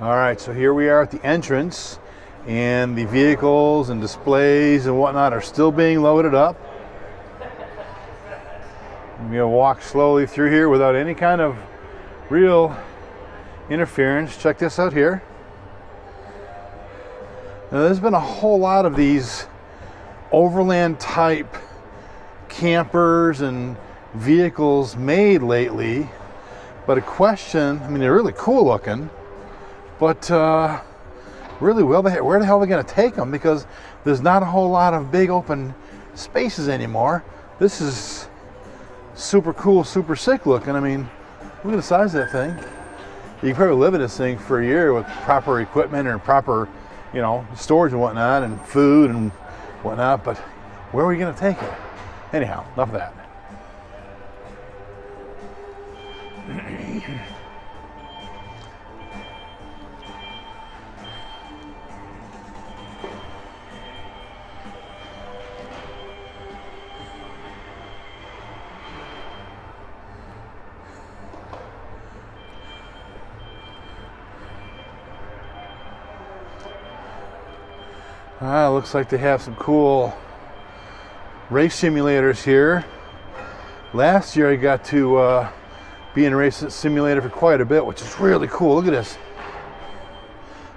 All right, so here we are at the entrance, and the vehicles and displays and whatnot are still being loaded up. I'm gonna walk slowly through here without any kind of real interference. Check this out here. Now, there's been a whole lot of these overland type campers and vehicles made lately, but a question, I mean, they're really cool looking, but really, where the hell are they going to take them? Because there's not a whole lot of big open spaces anymore. This is super cool, super sick looking. I mean, look at the size of that thing. You can probably live in this thing for a year with proper equipment and proper, you know, storage and whatnot, and food and whatnot, but where are we going to take it? Anyhow, enough of that. Looks like they have some cool race simulators here. Last year I got to be in a race simulator for quite a bit, which is really cool. Look at this.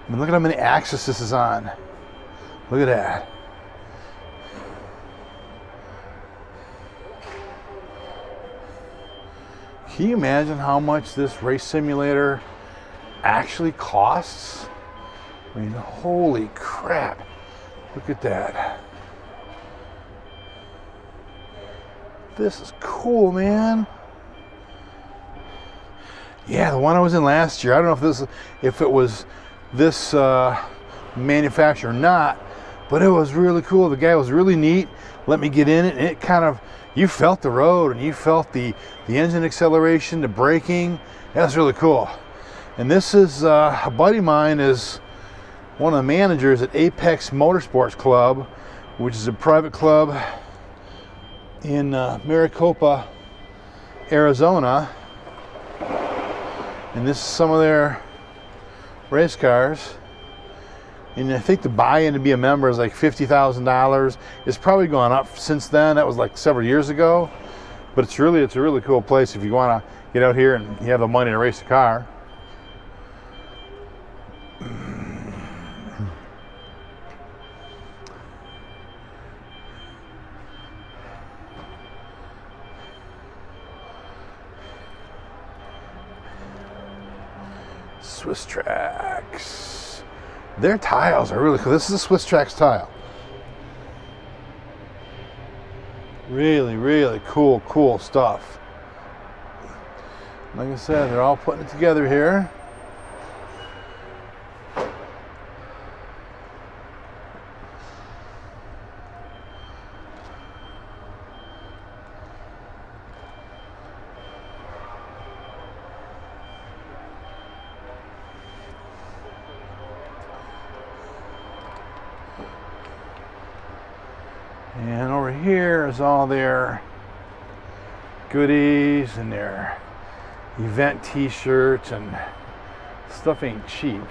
I mean, look at how many axes this is on. Look at that. Can you imagine how much this race simulator actually costs? I mean, holy crap. Look at that. This is cool, man. Yeah, the one I was in last year, I don't know if it was this manufacturer or not, but it was really cool. The guy was really neat. Let me get in it, and it kind of, you felt the road, and you felt the engine acceleration, the braking. That was really cool. And this is a buddy of mine is one of the managers at Apex Motorsports Club, which is a private club in Maricopa, Arizona. And this is some of their race cars. And I think the buy-in to be a member is like $50,000. It's probably gone up since then. That was like several years ago. But it's a really cool place if you want to get out here and you have the money to race a car. Swiss Tracks. Their tiles are really cool. This is a Swiss Tracks tile. Really cool stuff. Like I said, they're all putting it together here. And over here is all their goodies and their event t-shirts, and stuff ain't cheap,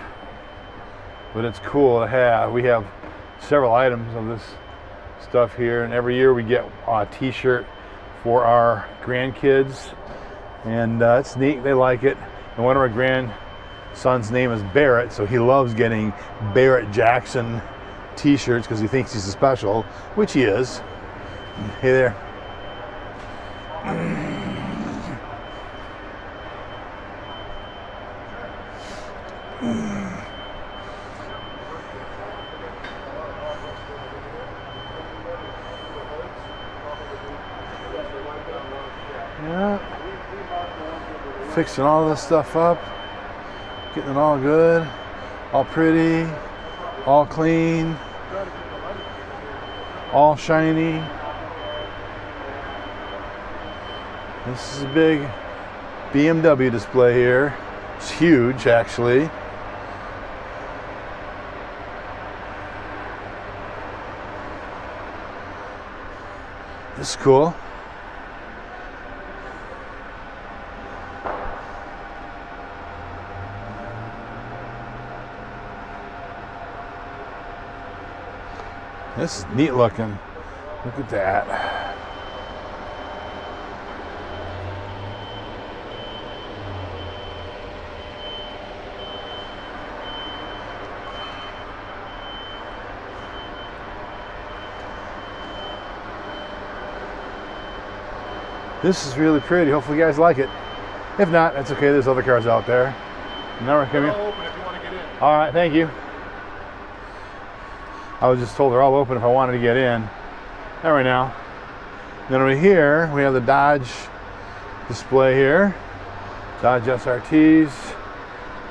but it's cool to have. We have several items of this stuff here, and every year we get a t-shirt for our grandkids, and it's neat. They like it. And one of our grandson's name is Barrett, so he loves getting Barrett-Jackson t-shirts because he thinks he's a special, which he is. Hey there. Yeah. Fixing all this stuff up, getting it all good, all pretty, all clean, all shiny. This is a big BMW display here. It's huge, actually. This is cool. This is neat looking. Look at that. This is really pretty. Hopefully you guys like it. If not, that's okay. There's other cars out there. Now we're coming. They're all open if you want to get in. All right, thank you. I was just told they're all open if I wanted to get in. All right now. Then over here, we have the Dodge display here. Dodge SRTs.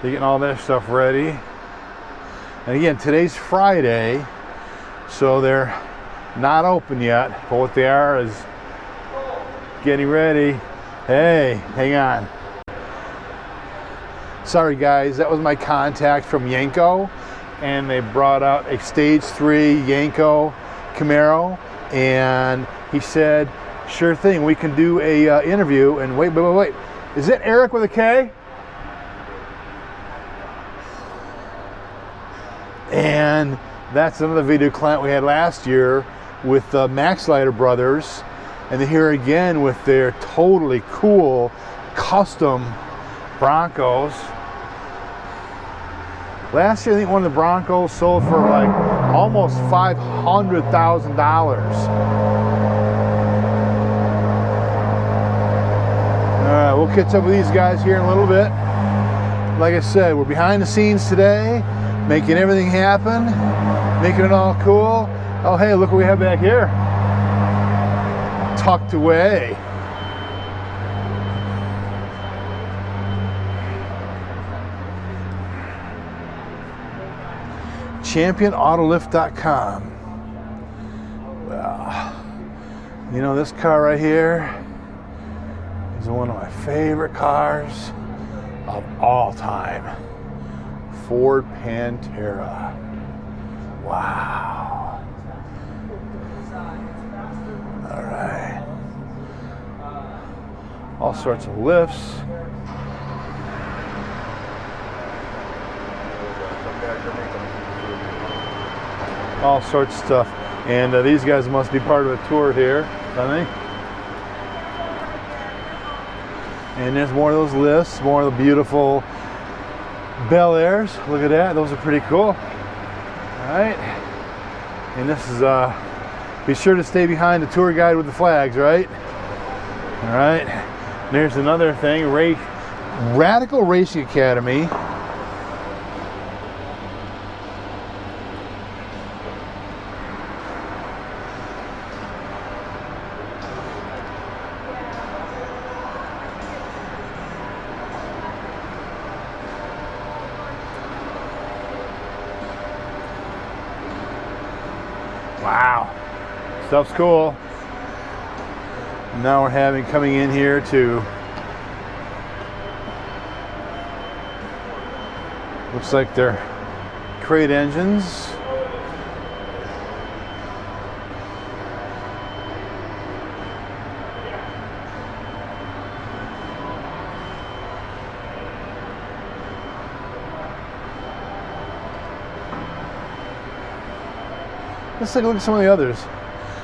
They're getting all their stuff ready. And again, today's Friday, so they're not open yet. But what they are is getting ready. Hey, hang on. Sorry guys, that was my contact from Yanko, and they brought out a stage 3 Yanko Camaro, and he said, sure thing, we can do a interview. And wait, is it Eric with a K? And that's another video client we had last year with the Max Lighter brothers. And they're here again with their totally cool custom Broncos. Last year, I think one of the Broncos sold for like almost $500,000. All right, we'll catch up with these guys here in a little bit. Like I said, we're behind the scenes today, making everything happen, making it all cool. Oh, hey, look what we have back here. Tucked away. ChampionAutolift.com. Well, you know, this car right here is one of my favorite cars of all time. Ford Pantera. Wow. All right. All sorts of lifts. All sorts of stuff. And these guys must be part of a tour here, don't they? And there's more of those lifts, more of the beautiful Bel Airs. Look at that, those are pretty cool. All right. And this is, be sure to stay behind the tour guide with the flags, right? All right. And there's another thing, Radical Racing Academy. Wow, stuff's cool. Now we're coming in here to, looks like they're crate engines. Let's take a look at some of the others.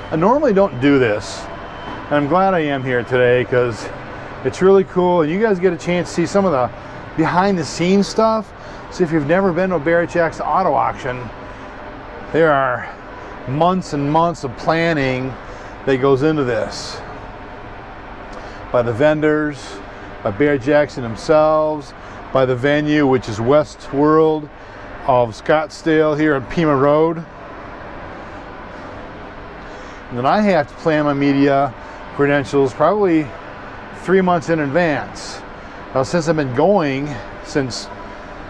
I normally don't do this, and I'm glad I am here today because it's really cool, and you guys get a chance to see some of the behind the scenes stuff. So if you've never been to a Barrett-Jackson auto auction, there are months and months of planning that goes into this. By the vendors, by Barrett-Jackson themselves, by the venue, which is West World of Scottsdale here on Pima Road. And then I have to plan my media credentials probably 3 months in advance. Now, since I've been going since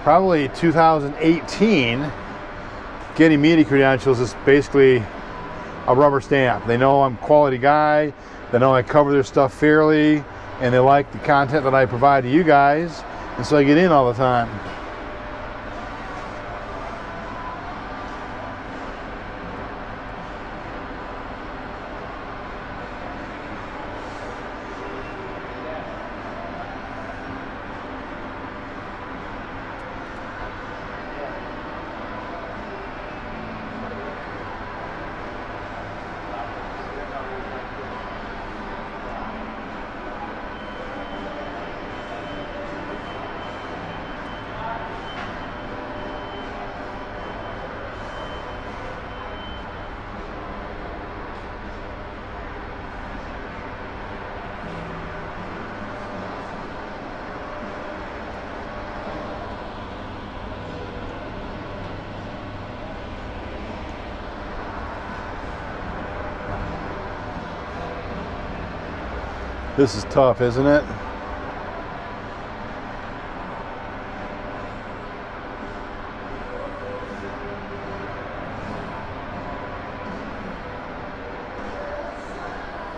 probably 2018, getting media credentials is basically a rubber stamp. They know I'm a quality guy, they know I cover their stuff fairly, and they like the content that I provide to you guys, and so I get in all the time. This is tough, isn't it?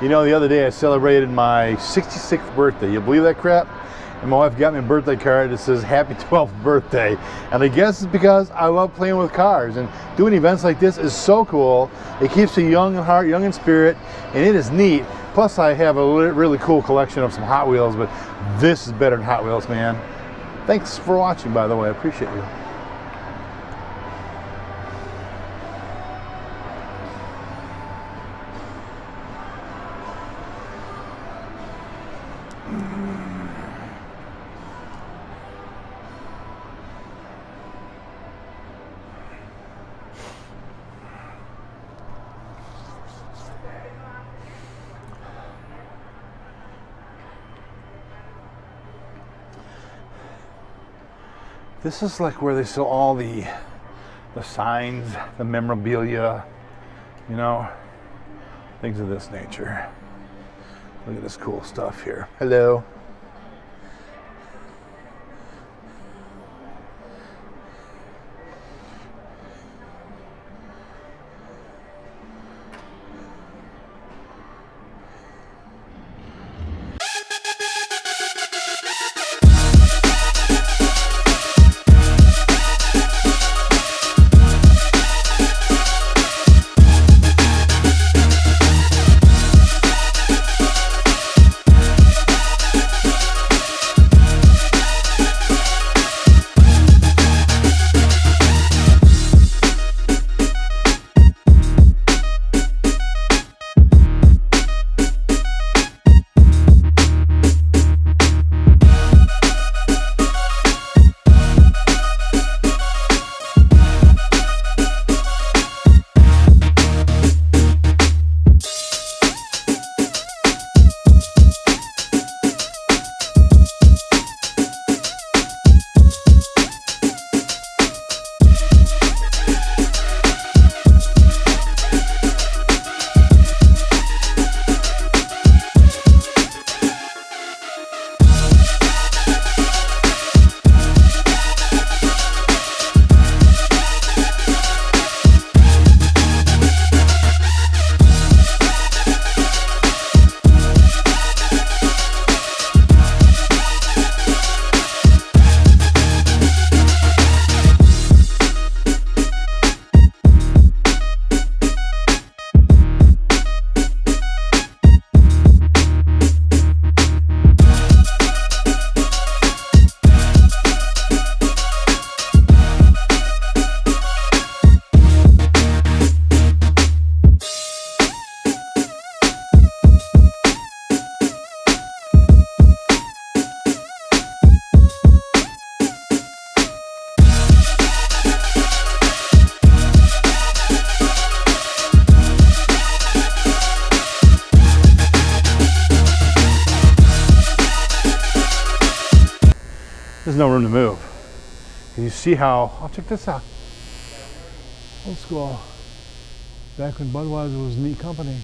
You know, the other day I celebrated my 66th birthday. You believe that crap? And my wife got me a birthday card that says happy 12th birthday. And I guess it's because I love playing with cars, and doing events like this is so cool. It keeps you young in heart, young in spirit, and it is neat. Plus I have a really cool collection of some Hot Wheels, but this is better than Hot Wheels, man. Thanks for watching, by the way. I appreciate you. This is like where they sell all the signs, the memorabilia, you know, things of this nature. Look at this cool stuff here. Hello. There's no room to move. And you see how, oh, check this out. Old school. Back when Budweiser was a neat company.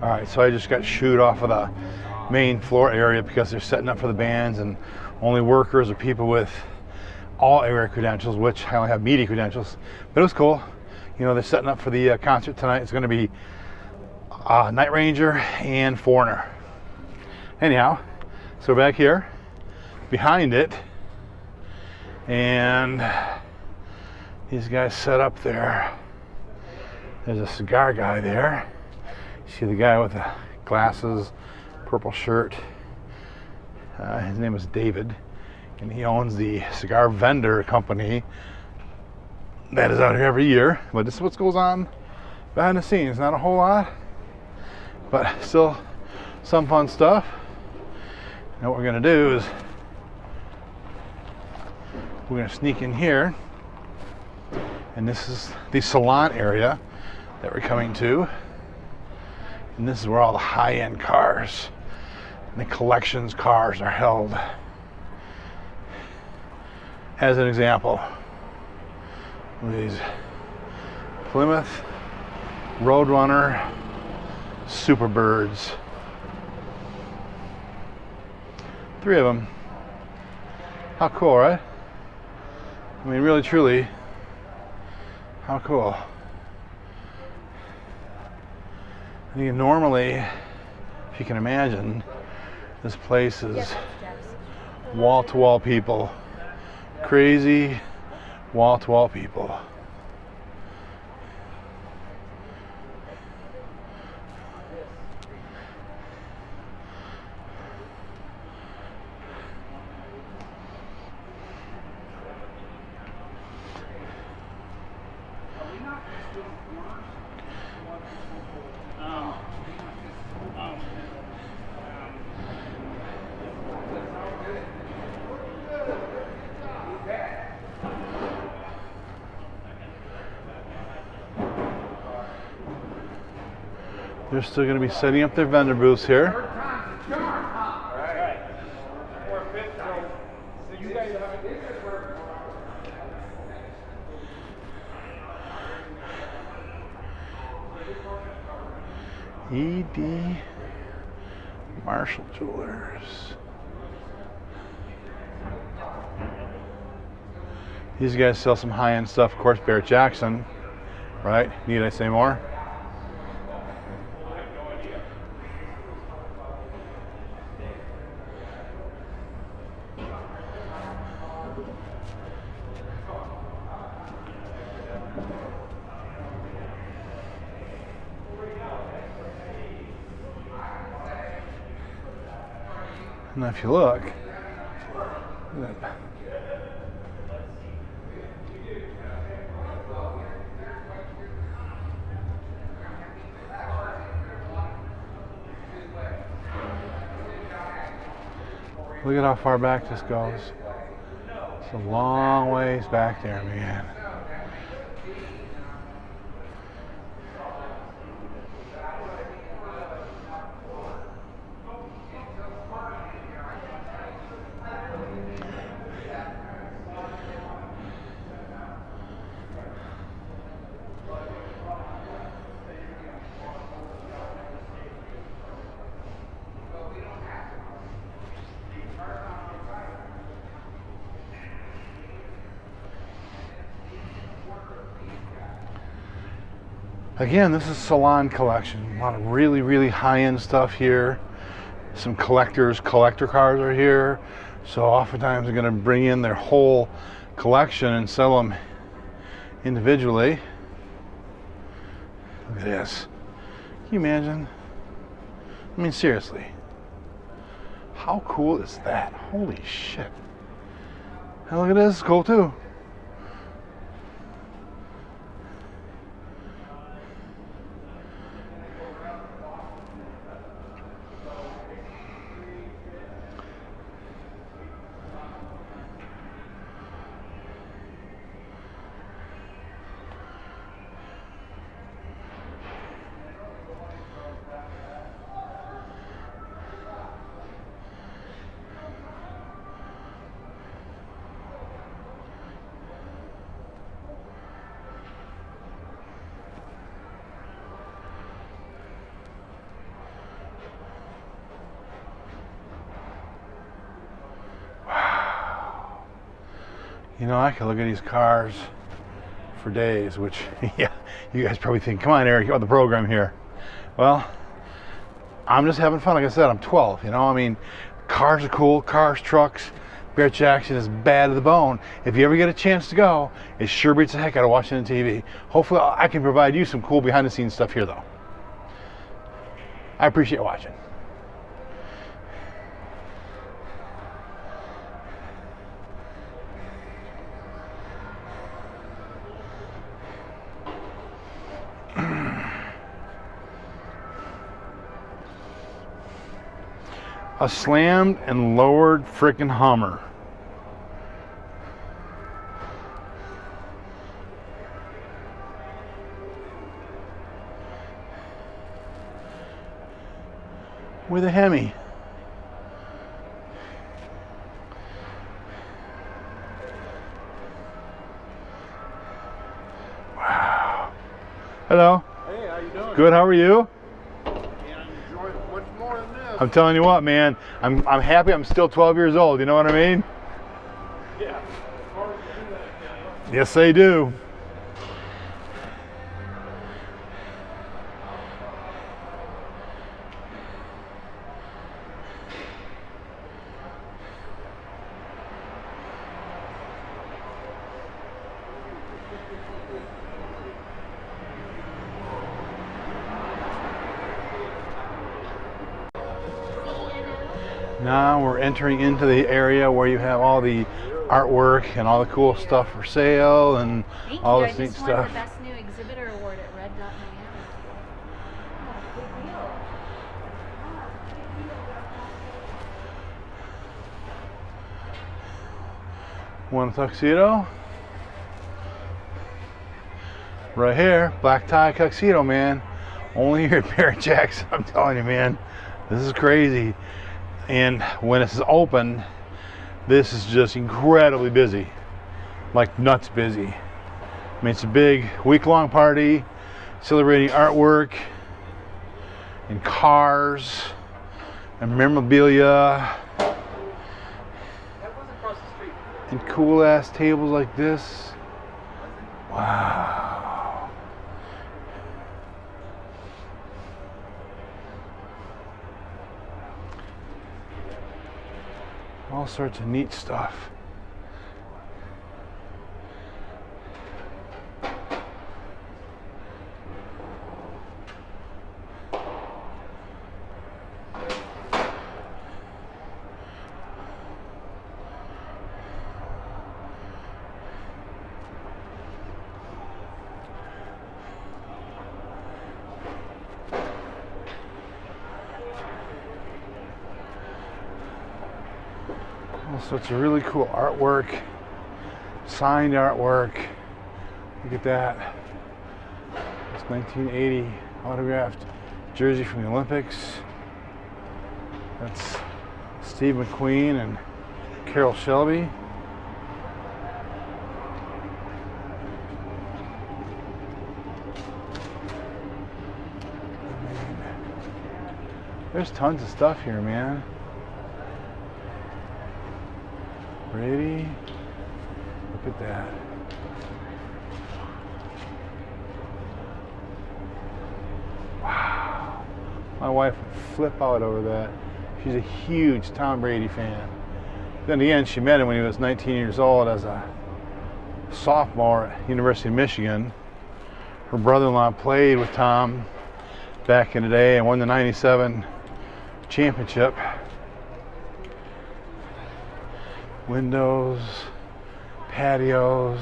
All right, so I just got shooed off of the main floor area because they're setting up for the bands, and only workers or people with all area credentials, which I only have media credentials. But it was cool. You know, they're setting up for the concert tonight. It's going to be Night Ranger and Foreigner. Anyhow, so we're back here behind it, and these guys set up there. There's a cigar guy there. See the guy with the glasses, purple shirt. His name is David, and he owns the cigar vendor company that is out here every year. But this is what goes on behind the scenes. Not a whole lot, but still some fun stuff. And what we're gonna do is we're gonna sneak in here, and this is the salon area that we're coming to. And this is where all the high-end cars and the collections cars are held. As an example, these Plymouth Roadrunner Superbirds. 3 of them. How cool, right? I mean, really, truly, how cool. I mean, normally, if you can imagine, this place is wall-to-wall people. Crazy wall-to-wall people. They're still going to be setting up their vendor booths here. E.D. Marshall Jewelers. These guys sell some high-end stuff, of course. Barrett-Jackson, right? Need I say more? Now, if you look, look at how far back this goes. It's a long ways back there, man. Again, this is salon collection. A lot of really, really high-end stuff here. Some collector cars are here. So oftentimes they're going to bring in their whole collection and sell them individually. Look at this. Can you imagine? I mean, seriously. How cool is that? Holy shit. And look at this. It's cool too. You know, I could look at these cars for days, which, yeah, you guys probably think, come on, Eric, you're on the program here. Well, I'm just having fun. Like I said, I'm 12, you know, I mean, cars are cool, cars, trucks. Barrett-Jackson is bad to the bone. If you ever get a chance to go, it sure beats the heck out of watching the TV. Hopefully, I can provide you some cool behind-the-scenes stuff here, though. I appreciate watching. A slammed and lowered frickin' Hummer. With a Hemi. Wow. Hello. Hey, how you doing? Good, how are you? Much more than this. I'm telling you what, man, I'm happy I'm still 12 years old, you know what I mean? Yeah. Yes, they do. Now we're entering into the area where you have all the artwork and all the cool stuff for sale and all this neat stuff. I just won the Best New Exhibitor Award at Red Dot Miami. One tuxedo. Right here, black tie tuxedo, man. Only here at Barrett-Jackson, I'm telling you, man. This is crazy. And when it's open, this is just incredibly busy. Like nuts busy. I mean, it's a big week-long party celebrating artwork and cars and memorabilia and cool-ass tables like this. Wow. All sorts of neat stuff. All sorts of really cool artwork, signed artwork. Look at that. It's 1980 autographed jersey from the Olympics. That's Steve McQueen and Carol Shelby. There's tons of stuff here, man. Brady, look at that. Wow. My wife would flip out over that. She's a huge Tom Brady fan. Then again, she met him when he was 19 years old as a sophomore at University of Michigan. Her brother-in-law played with Tom back in the day and won the '97 championship. Windows, patios,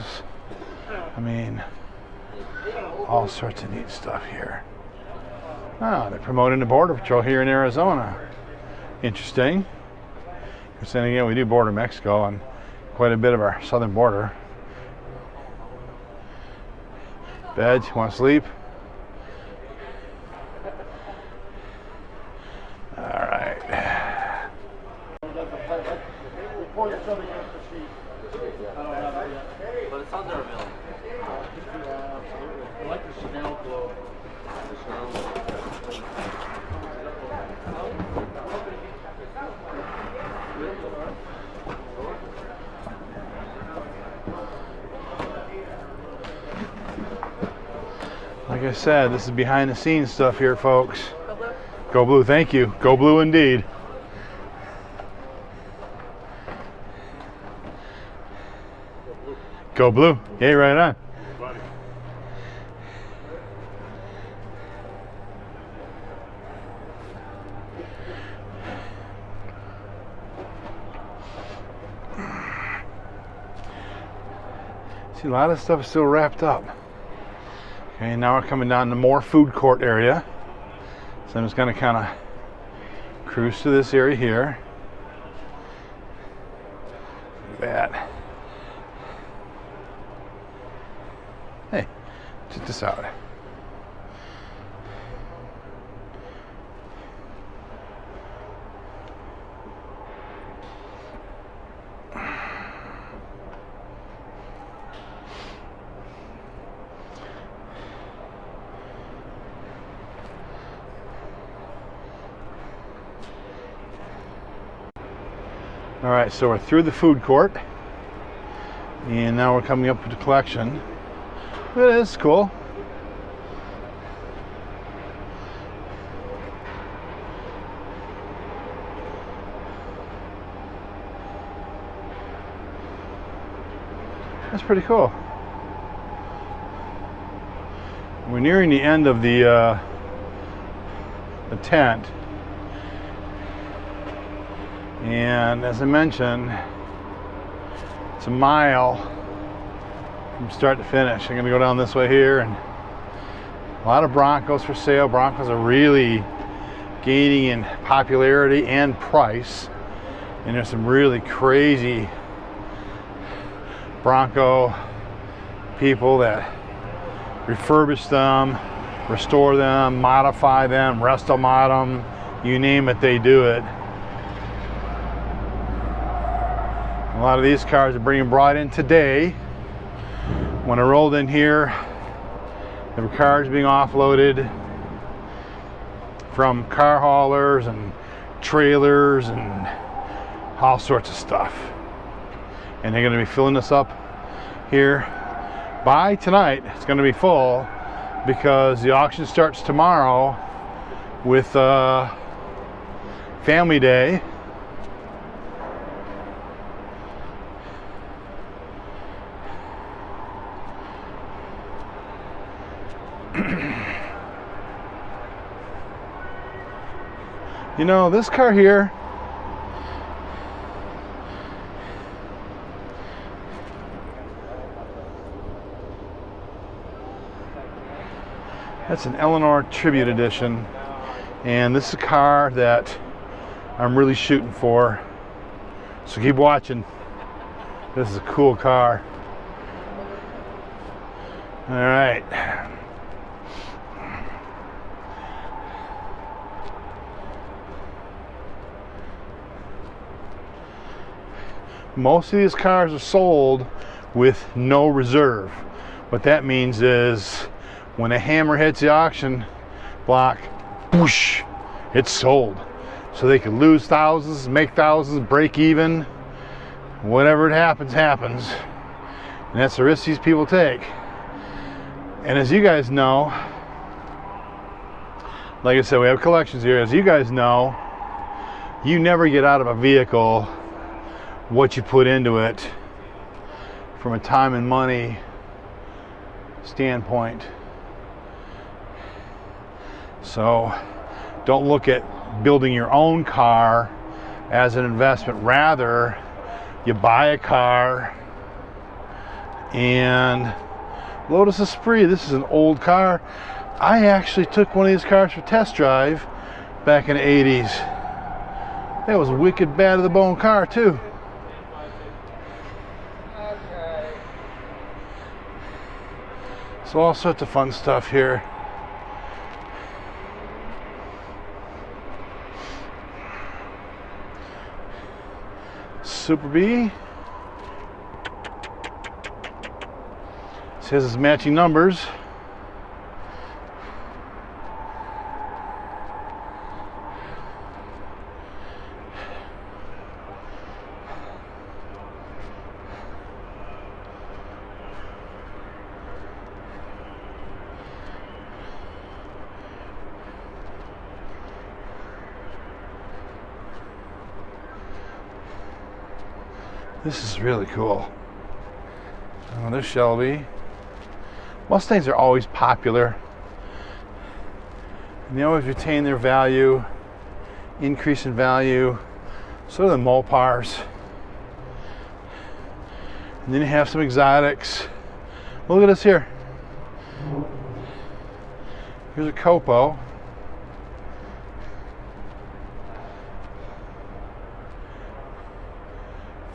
I mean, all sorts of neat stuff here. Ah, they're promoting the Border Patrol here in Arizona. Interesting. Because then again, we do border Mexico and quite a bit of our southern border. Bed, you want to sleep? All right. But it's under a million. Yeah, absolutely. I like the Chanel globe. Like I said, this is behind the scenes stuff here, folks. Go blue, thank you. Go blue indeed. Go blue. Yeah, right on. See, a lot of stuff is still wrapped up. Okay, now we're coming down to more food court area. So I'm just going to kind of cruise to this area here. Look at that. Hey, check this out. All right, so we're through the food court, and now we're coming up with the collection. It is cool. That's pretty cool. We're nearing the end of the tent. And as I mentioned, it's a mile from start to finish. I'm going to go down this way here, and a lot of Broncos for sale. Broncos are really gaining in popularity and price, and there's some really crazy Bronco people that refurbish them, restore them, modify them, resto-mod them, you name it, they do it. A lot of these cars are being brought in today. When I rolled in here, there were cars being offloaded from car haulers and trailers and all sorts of stuff. And they're going to be filling this up here. By tonight, it's going to be full because the auction starts tomorrow with Family Day. You know, this car here, that's an Eleanor Tribute Edition, and this is a car that I'm really shooting for, so keep watching. This is a cool car. All right. Most of these cars are sold with no reserve. What that means is when a hammer hits the auction block, whoosh, it's sold. So they can lose thousands, make thousands, break even. Whatever it happens, happens. And that's the risk these people take. And as you guys know, like I said, we have collections here. As you guys know, you never get out of a vehicle what you put into it from a time and money standpoint. So don't look at building your own car as an investment. Rather, you buy a car, and Lotus Esprit, this is an old car. I actually took one of these cars for test drive back in the 80s. That was a wicked bad to the bone car too. So all sorts of fun stuff here. Super B. Says it's matching numbers. This is really cool. Another Shelby. Mustangs are always popular. And they always retain their value, increase in value. So do the Mopars. And then you have some exotics. Look at this here. Here's a Copo.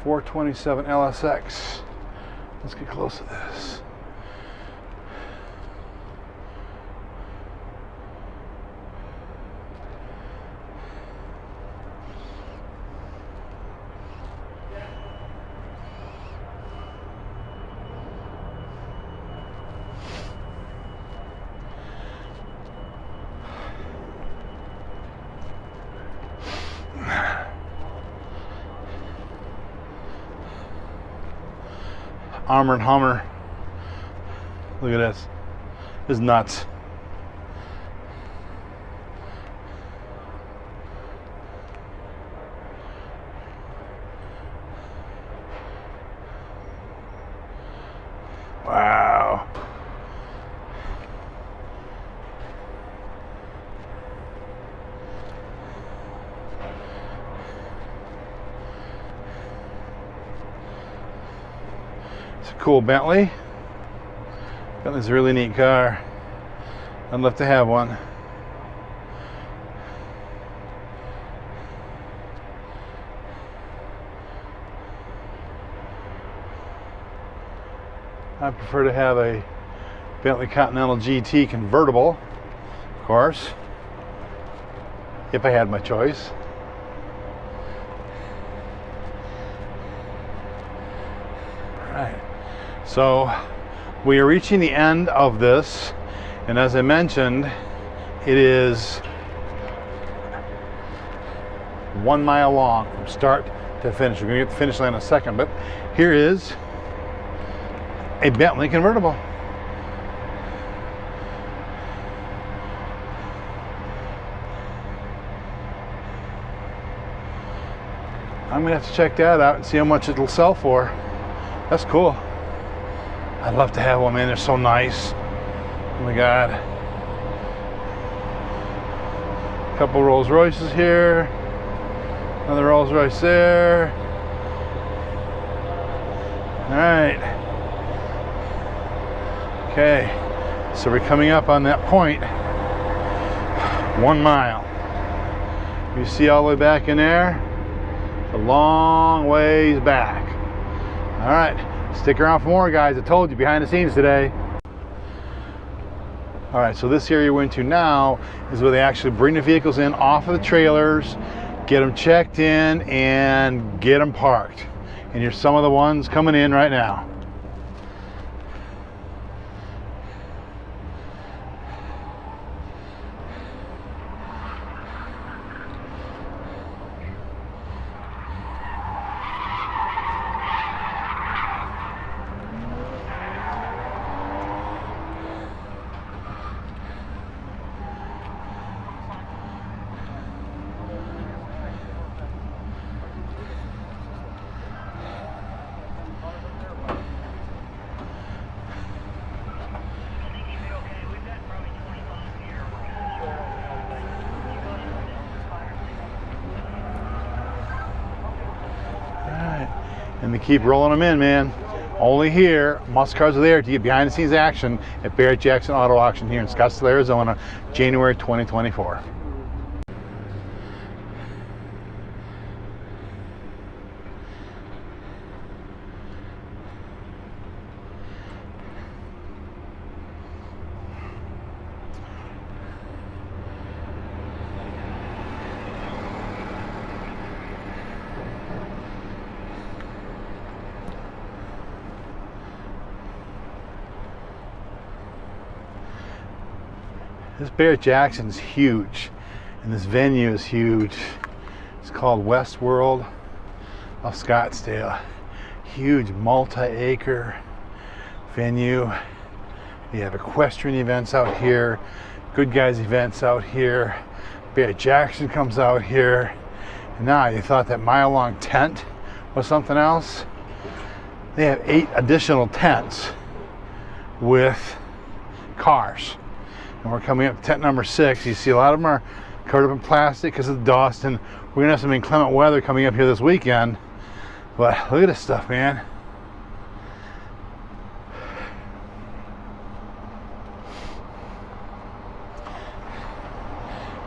.427 LSX. Let's get close to this. Armored Hummer. Look at this. This is nuts. Wow. Cool Bentley. Bentley's a really neat car. I'd love to have one. I prefer to have a Bentley Continental GT convertible, of course, if I had my choice. All right. So we are reaching the end of this, and as I mentioned, it is 1 mile long from start to finish. We're going to get the finish line in a second, but here is a Bentley convertible. I'm going to have to check that out and see how much it'll sell for. That's cool. I'd love to have one, man. They're so nice. Oh my God. A couple Rolls Royces here. Another Rolls Royce there. All right. Okay. So we're coming up on that point. 1 mile. You see all the way back in there? A long ways back. All right. Stick around for more, guys. I told you, behind the scenes today. All right, so this area we're into now is where they actually bring the vehicles in off of the trailers, get them checked in, and get them parked. And here's some of the ones coming in right now. And they keep rolling them in, man. Only here, muscle cars are there to get behind the scenes action at Barrett-Jackson Auto Auction here in Scottsdale, Arizona, January 2024. This Barrett-Jackson is huge, and this venue is huge. It's called Westworld of Scottsdale. Huge multi-acre venue. We have equestrian events out here, Good Guys events out here. Barrett-Jackson comes out here. And now you thought that mile-long tent was something else? they have 8 additional tents with cars. And we're coming up to tent number 6. You see a lot of them are covered up in plastic because of the dust, and we're gonna have some inclement weather coming up here this weekend. But look at this stuff, man.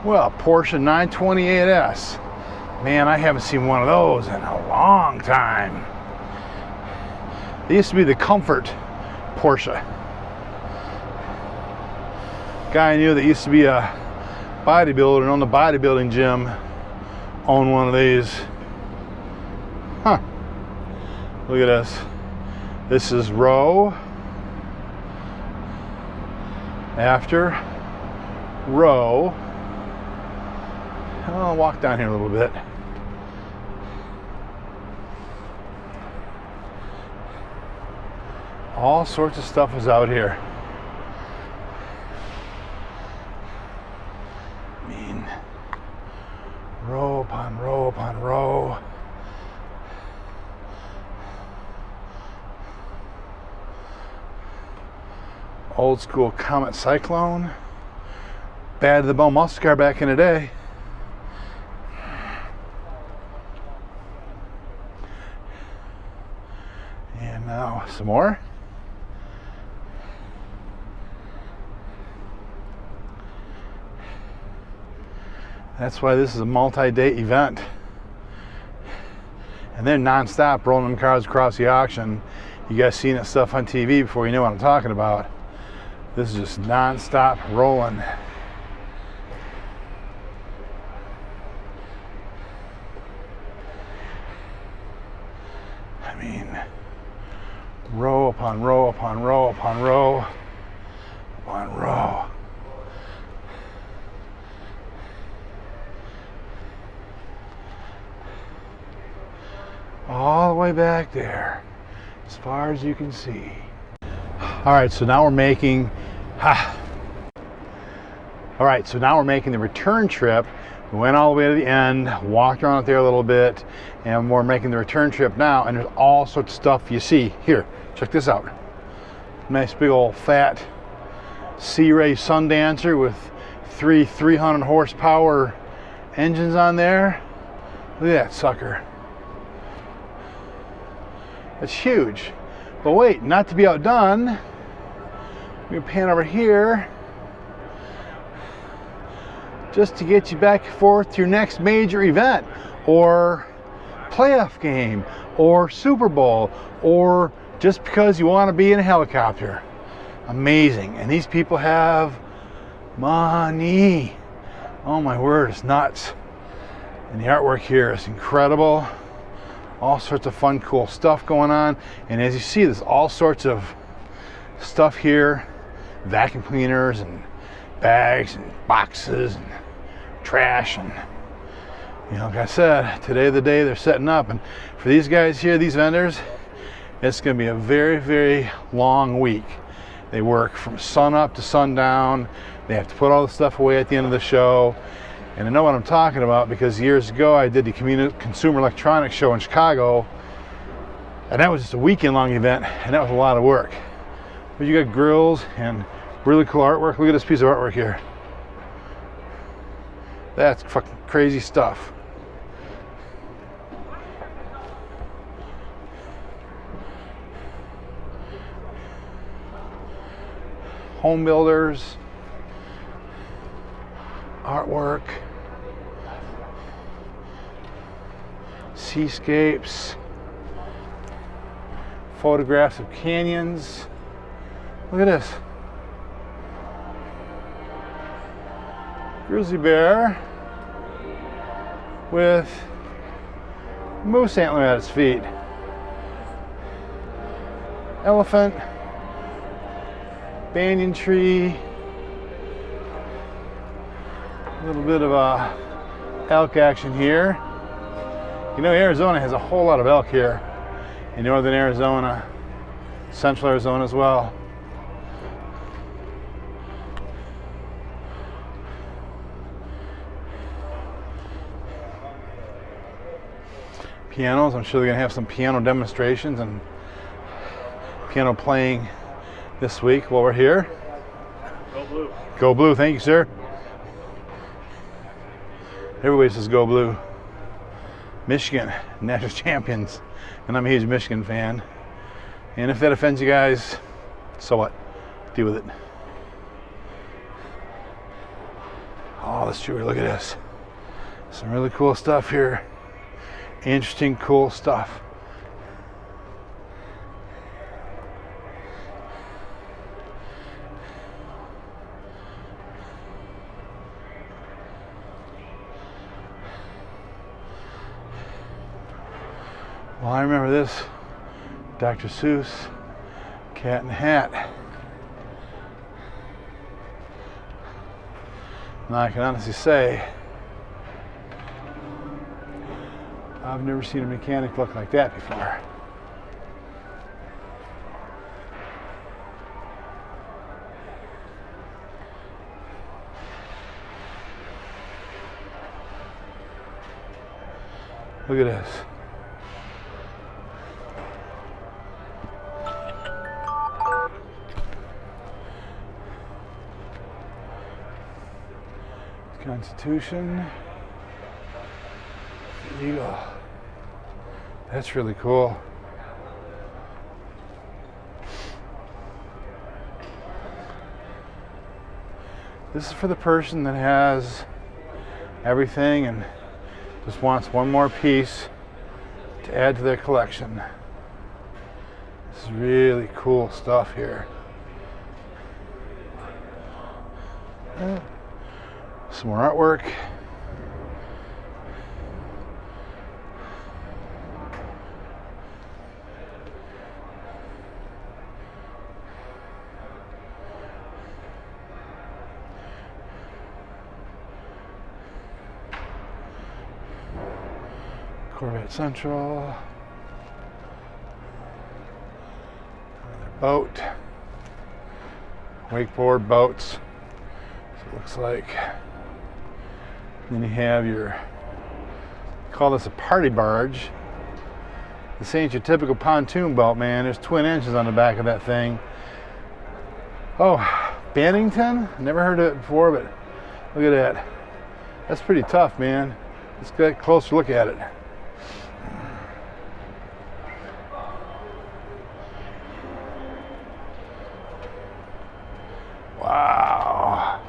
Well, Porsche 928S. Man, I haven't seen one of those in a long time. They used to be the Comfort Porsche. Guy I knew that used to be a bodybuilder and owned a bodybuilding gym owned one of these. Huh. Look at this. This is row after row. I'll walk down here a little bit. All sorts of stuff is out here. I mean, row upon row upon row. Old school Comet Cyclone. Bad to the bone muscle car back in the day. And now some more. That's why this is a multi-day event. And they're non-stop rolling them cars across the auction. You guys seen that stuff on TV before, you know what I'm talking about. This is just non-stop rolling. I mean, row upon row upon row upon row upon row. All the way back there, as far as you can see. All right, so now we're making the return trip. We went all the way to the end, walked around out there a little bit, and we're making the return trip now, and there's all sorts of stuff you see. Here, check this out. Nice big old fat Sea Ray Sundancer with 300 horsepower engines on there. Look at that sucker. It's huge. But wait, not to be outdone, we can pan over here just to get you back and forth to your next major event or playoff game or Super Bowl, or just because you want to be in a helicopter. Amazing. And these people have money. Oh my word, it's nuts. And the artwork here is incredible. All sorts of fun, cool stuff going on. And as you see, there's all sorts of stuff here. Vacuum cleaners and bags and boxes and trash. And, you know, like I said, today the day they're setting up. And for these guys here, these vendors, it's going to be a very, very long week. They work from sun up to sundown. They have to put all the stuff away at the end of the show. And I know what I'm talking about because years ago I did the Consumer Electronics Show in Chicago, and that was just a weekend-long event, and that was a lot of work. But you got grills and really cool artwork. Look at this piece of artwork here. That's fucking crazy stuff. Home builders, artwork, seascapes, photographs of canyons. Look at this. Grizzly bear with moose antler at its feet. Elephant, banyan tree, a little bit of elk action here. You know, Arizona has a whole lot of elk here in northern Arizona, central Arizona as well. Pianos, I'm sure they're going to have some piano demonstrations and piano playing this week while we're here. Go blue. Go blue, thank you, sir. Everybody says go blue. Michigan, national champions. And I'm a huge Michigan fan. And if that offends you guys, so what? Deal with it. Oh, that's true. Look at this. Some really cool stuff here. Interesting, cool stuff. Well, I remember this. Dr. Seuss, Cat in the Hat. And I can honestly say, I've never seen a mechanic look like that before. Look at this. Constitution. Eagle. That's really cool. This is for the person that has everything and just wants one more piece to add to their collection. This is really cool stuff here. Some more artwork. Corvette Central. Another boat. Wakeboard boats. So it looks like. Then you have your, call this a party barge. This ain't your typical pontoon boat, man. There's twin engines on the back of that thing. Oh, Bennington? Never heard of it before, but look at that. That's pretty tough, man. Let's get a closer look at it. Wow.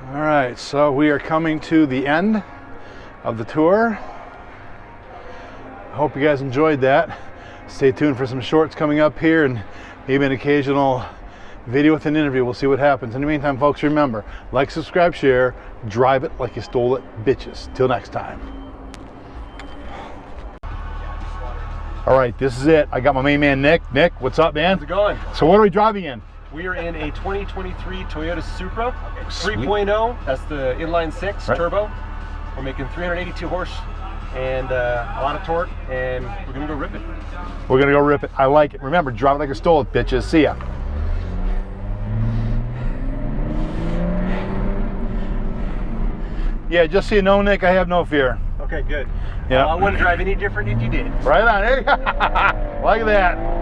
All right, so we are coming to the end of the tour. I hope you guys enjoyed that. Stay tuned for some shorts coming up here and maybe an occasional video with an interview. We'll see what happens. In the meantime, folks, remember, like, subscribe, share, drive it like you stole it, bitches. Till next time. All right, this is it. I got my main man, Nick. Nick, what's up, man? How's it going? So what are we driving in? We are in a 2023 Toyota Supra 3.0. That's the inline six turbo. We're making 382 horse and a lot of torque, and we're gonna go rip it. We're gonna go rip it. I like it. Remember, drive it like you stole it, bitches. See ya. Yeah, just so you know, Nick, I have no fear. Okay, good. Yeah. I wouldn't drive any different if you did. Right on, eh? Like that.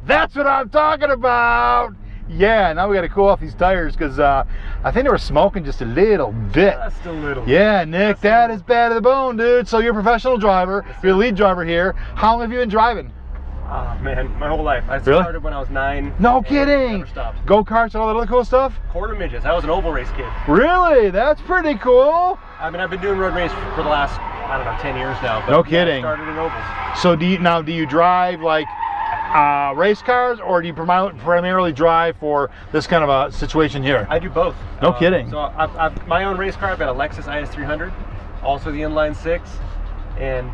That's what I'm talking about. Yeah, now we got to cool off these tires because I think they were smoking just a little bit. Just a little. Yeah, Nick, that is bad to the bone, dude. So you're a professional driver. Yes, you're a lead driver here. How long have you been driving? Oh man, my whole life. I Really? started when I was 9. No and kidding. Never stopped. Go-karts and all that other cool stuff? Quarter midgets. I was an oval race kid. Really? That's pretty cool. I mean, I've been doing road race for the last I don't know, 10 years now. But No yeah, kidding. I started in ovals. So do you drive like race cars, or do you primarily drive for this kind of a situation here? I do both. No kidding. So I've my own race car. I've got a Lexus IS300, also the inline 6, and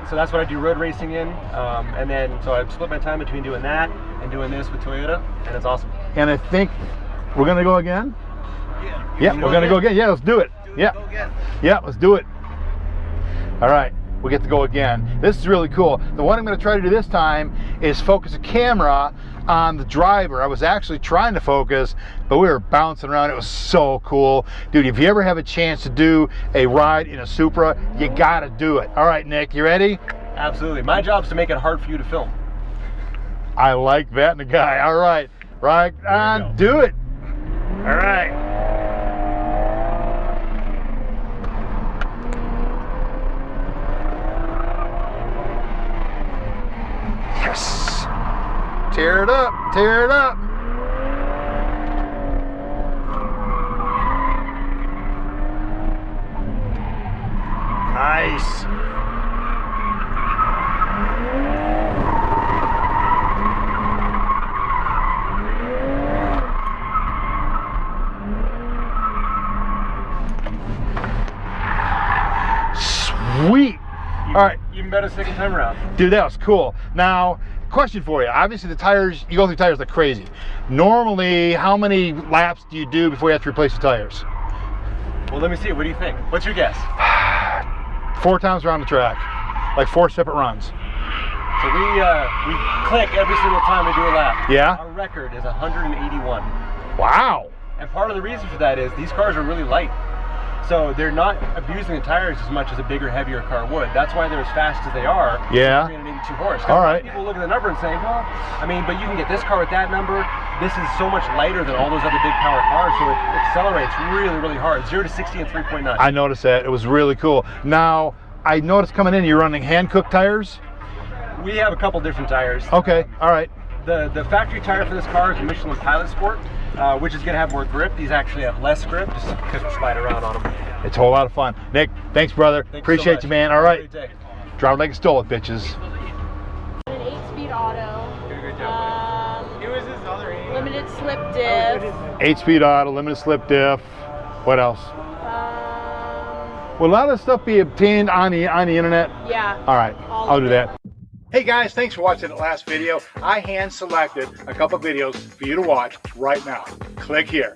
so that's what I do road racing in. And then so I split my time between doing that and doing this with Toyota, and it's awesome. And I think we're gonna go again. Yeah, we're gonna go again. Yeah, let's do it. Yeah, yeah, let's do it. All right. We get to go again. This is really cool. The one I'm going to try to do this time is focus a camera on the driver. I was actually trying to focus, but we were bouncing around. It was so cool. Dude, if you ever have a chance to do a ride in a Supra, you got to do it. All right, Nick, you ready? Absolutely. My job's to make it hard for you to film. I like that in a guy. All right, right on, do it. All right. Yes! Tear it up, tear it up. Nice. Sweet. All right. Even better second time around. Dude, that was cool. Now, question for you. Obviously the tires, you go through tires like crazy. Normally, how many laps do you do before you have to replace the tires? Well, let me see. What do you think? What's your guess? 4 times around the track. Like 4 separate runs. So we click every single time we do a lap. Yeah? Our record is 181. Wow. And part of the reason for that is these cars are really light. So they're not abusing the tires as much as a bigger, heavier car would. That's why they're as fast as they are. Yeah. 382 horse. All right. People look at the number and say, well, I mean, but you can get this car with that number. This is so much lighter than all those other big power cars, so it accelerates really, really hard. 0 to 60 in 3.9. I noticed that. It was really cool. Now, I noticed coming in, you're running hand-cooked tires? We have a couple different tires. Okay, all right. The factory tire for this car is a Michelin Pilot Sport, which is going to have more grip. These actually have less grip, just because we slide around on them. It's a whole lot of fun. Nick, thanks, brother. Appreciate so you, man. All right. Great day. Drive like a stole it, bitches. An 8-speed auto. Good job, buddy. Who is this other eight? Limited slip diff. 8-speed auto, limited slip diff. What else? Will a lot of stuff be obtained on the internet? Yeah. All right, All I'll of do it. that. Hey guys, thanks for watching the last video. I hand selected a couple videos for you to watch right now. Click here.